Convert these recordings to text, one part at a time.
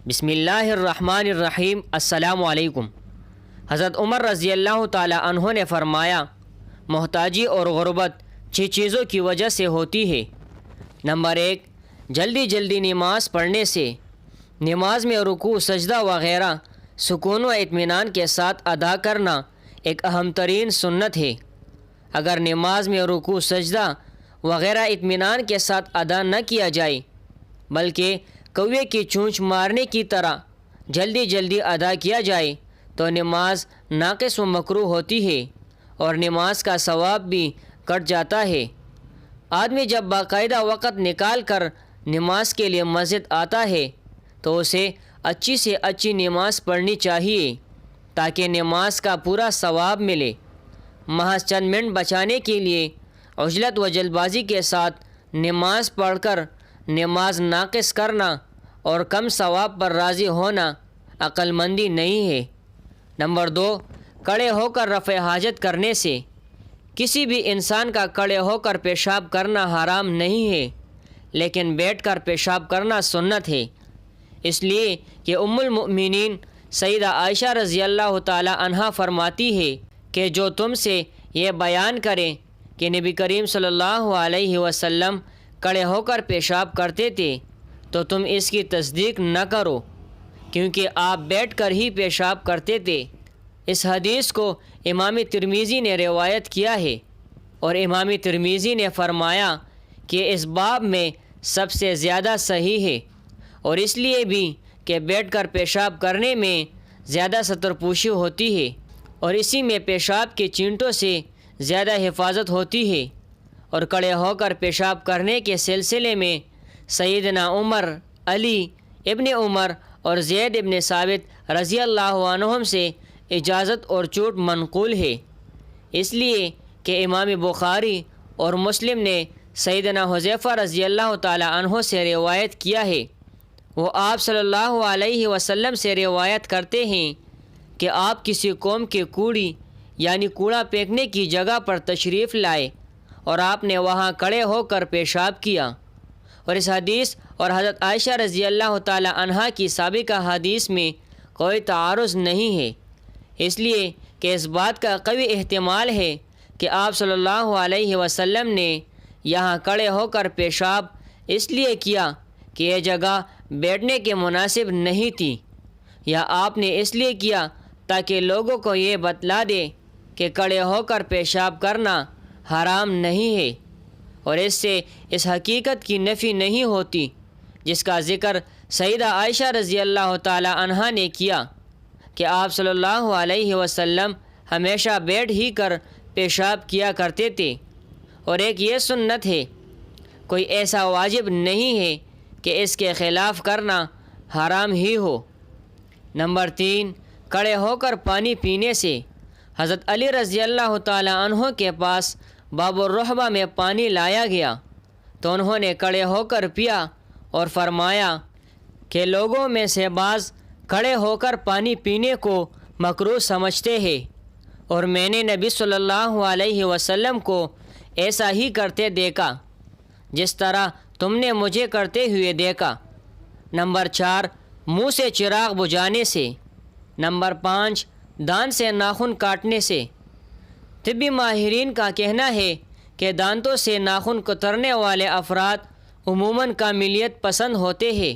بسم اللہ الرحمن الرحیم۔ السلام علیکم۔ حضرت عمر رضی اللہ تعالی عنہ نے فرمایا، محتاجی اور غربت 6 چیزوں کی وجہ سے ہوتی ہے۔ نمبر 1، جلدی نماز پڑھنے سے۔ نماز میں رکوع، سجدہ وغیرہ سکون و اطمینان کے ساتھ ادا کرنا ایک اہم ترین سنت ہے۔ اگر نماز میں رکوع، سجدہ وغیرہ اطمینان کے ساتھ ادا نہ کیا جائے بلکہ کوے کی چونچ مارنے کی طرح جلدی ادا کیا جائے تو نماز ناقص و مکروہ ہوتی ہے اور نماز کا ثواب بھی کٹ جاتا ہے۔ آدمی جب باقاعدہ وقت نکال کر نماز کے لیے مسجد آتا ہے تو اسے اچھی سے اچھی نماز پڑھنی چاہیے تاکہ نماز کا پورا ثواب ملے۔ محض چند منٹ بچانے کے لیے عجلت و جلد بازی کے ساتھ نماز پڑھ کر نماز ناقص کرنا اور کم ثواب پر راضی ہونا عقل مندی نہیں ہے۔ نمبر 2، کھڑے ہو کر رفع حاجت کرنے سے۔ کسی بھی انسان کا کھڑے ہو کر پیشاب کرنا حرام نہیں ہے، لیکن بیٹھ کر پیشاب کرنا سنت ہے، اس لیے کہ ام المؤمنین سیدہ عائشہ رضی اللہ تعالی عنہا فرماتی ہے کہ جو تم سے یہ بیان کریں کہ نبی کریم صلی اللہ علیہ وسلم کھڑے ہو کر پیشاب کرتے تھے تو تم اس کی تصدیق نہ کرو، کیونکہ آپ بیٹھ کر ہی پیشاب کرتے تھے۔ اس حدیث کو امام ترمذی نے روایت کیا ہے اور امام ترمذی نے فرمایا کہ اس باب میں سب سے زیادہ صحیح ہے، اور اس لیے بھی کہ بیٹھ کر پیشاب کرنے میں زیادہ سترپوشی ہوتی ہے اور اسی میں پیشاب کے چینٹوں سے زیادہ حفاظت ہوتی ہے، اور کھڑے ہو کر پیشاب کرنے کے سلسلے میں سیدنا عمر، علی ابن عمر اور زید ابن ثابت رضی اللہ عنہم سے اجازت اور چھوٹ منقول ہے، اس لیے کہ امام بخاری اور مسلم نے سیدنا حذیفہ رضی اللہ تعالی عنہ سے روایت کیا ہے۔ وہ آپ صلی اللہ علیہ وسلم سے روایت کرتے ہیں کہ آپ کسی قوم کے کوڑی یعنی کوڑا پھینکنے کی جگہ پر تشریف لائے اور آپ نے وہاں کھڑے ہو کر پیشاب کیا، اور اس حدیث اور حضرت عائشہ رضی اللہ تعالی عنہا کی سابقہ حدیث میں کوئی تعارض نہیں ہے، اس لیے کہ اس بات کا قوی احتمال ہے کہ آپ صلی اللہ علیہ وسلم نے یہاں کھڑے ہو کر پیشاب اس لیے کیا کہ یہ جگہ بیٹھنے کے مناسب نہیں تھی، یا آپ نے اس لیے کیا تاکہ لوگوں کو یہ بتلا دے کہ کھڑے ہو کر پیشاب کرنا حرام نہیں ہے، اور اس سے اس حقیقت کی نفی نہیں ہوتی جس کا ذکر سیدہ عائشہ رضی اللہ تعالی عنہا نے کیا کہ آپ صلی اللہ علیہ وسلم ہمیشہ بیٹھ ہی کر پیشاب کیا کرتے تھے، اور ایک یہ سنت ہے، کوئی ایسا واجب نہیں ہے کہ اس کے خلاف کرنا حرام ہی ہو۔ نمبر 3، کھڑے ہو کر پانی پینے سے۔ حضرت علی رضی اللہ تعالی عنہ کے پاس باب الرحبہ میں پانی لایا گیا تو انہوں نے کھڑے ہو کر پیا اور فرمایا کہ لوگوں میں سے بعض کھڑے ہو کر پانی پینے کو مکروہ سمجھتے ہیں، اور میں نے نبی صلی اللہ علیہ وسلم کو ایسا ہی کرتے دیکھا جس طرح تم نے مجھے کرتے ہوئے دیکھا۔ نمبر 4، منہ سے چراغ بجھانے سے۔ نمبر 5، دانت سے ناخن کاٹنے سے۔ طبی ماہرین کا کہنا ہے کہ دانتوں سے ناخن کترنے والے افراد عموماً کاملیت پسند ہوتے ہیں،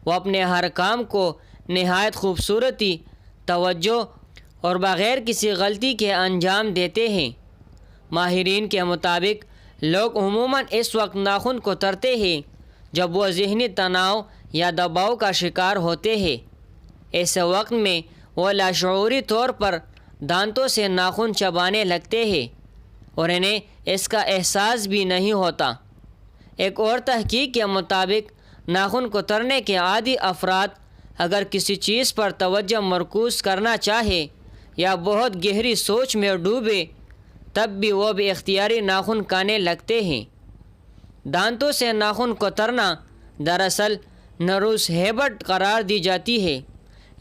وہ اپنے ہر کام کو نہایت خوبصورتی، توجہ اور بغیر کسی غلطی کے انجام دیتے ہیں۔ ماہرین کے مطابق لوگ عموماً اس وقت ناخن کترتے ہیں جب وہ ذہنی تناؤ یا دباؤ کا شکار ہوتے ہیں، ایسے وقت میں وہ لاشعوری طور پر دانتوں سے ناخن چبانے لگتے ہیں اور انہیں اس کا احساس بھی نہیں ہوتا۔ ایک اور تحقیق کے مطابق ناخن کترنے کے عادی افراد اگر کسی چیز پر توجہ مرکوز کرنا چاہے یا بہت گہری سوچ میں ڈوبے تب بھی وہ بے اختیاری ناخن کاٹنے لگتے ہیں۔ دانتوں سے ناخن کترنا دراصل نروس ہیبٹ قرار دی جاتی ہے،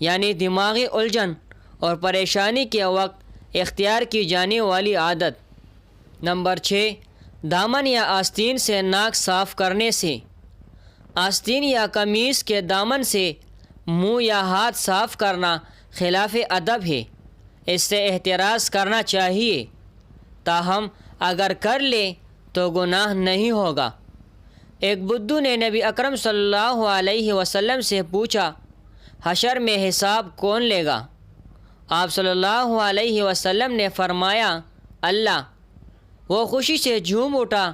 یعنی دماغی الجھن اور پریشانی کے وقت اختیار کی جانے والی عادت۔ نمبر 6، دامن یا آستین سے ناک صاف کرنے سے۔ آستین یا قمیص کے دامن سے منہ یا ہاتھ صاف کرنا خلاف ادب ہے، اس سے احتراز کرنا چاہیے، تاہم اگر کر لے تو گناہ نہیں ہوگا۔ ایک بدھو نے نبی اکرم صلی اللہ علیہ وسلم سے پوچھا، حشر میں حساب کون لے گا؟ آپ صلی اللہ علیہ وسلم نے فرمایا، اللہ۔ وہ خوشی سے جھوم اٹھا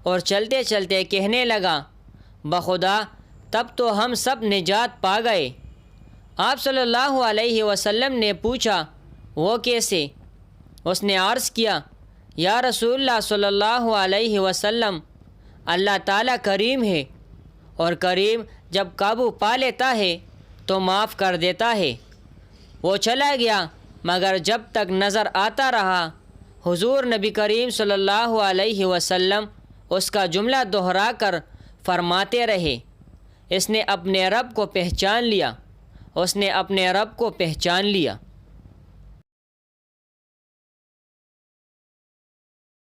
اور چلتے چلتے کہنے لگا، بخدا تب تو ہم سب نجات پا گئے۔ آپ صلی اللہ علیہ وسلم نے پوچھا، وہ کیسے؟ اس نے عرض کیا، یا رسول اللہ صلی اللہ علیہ وسلم، اللہ تعالیٰ کریم ہے، اور کریم جب قابو پا لیتا ہے تو معاف کر دیتا ہے۔ وہ چلا گیا مگر جب تک نظر آتا رہا حضور نبی کریم صلی اللہ علیہ وسلم اس کا جملہ دہرا کر فرماتے رہے، اس نے اپنے رب کو پہچان لیا، اس نے اپنے رب کو پہچان لیا۔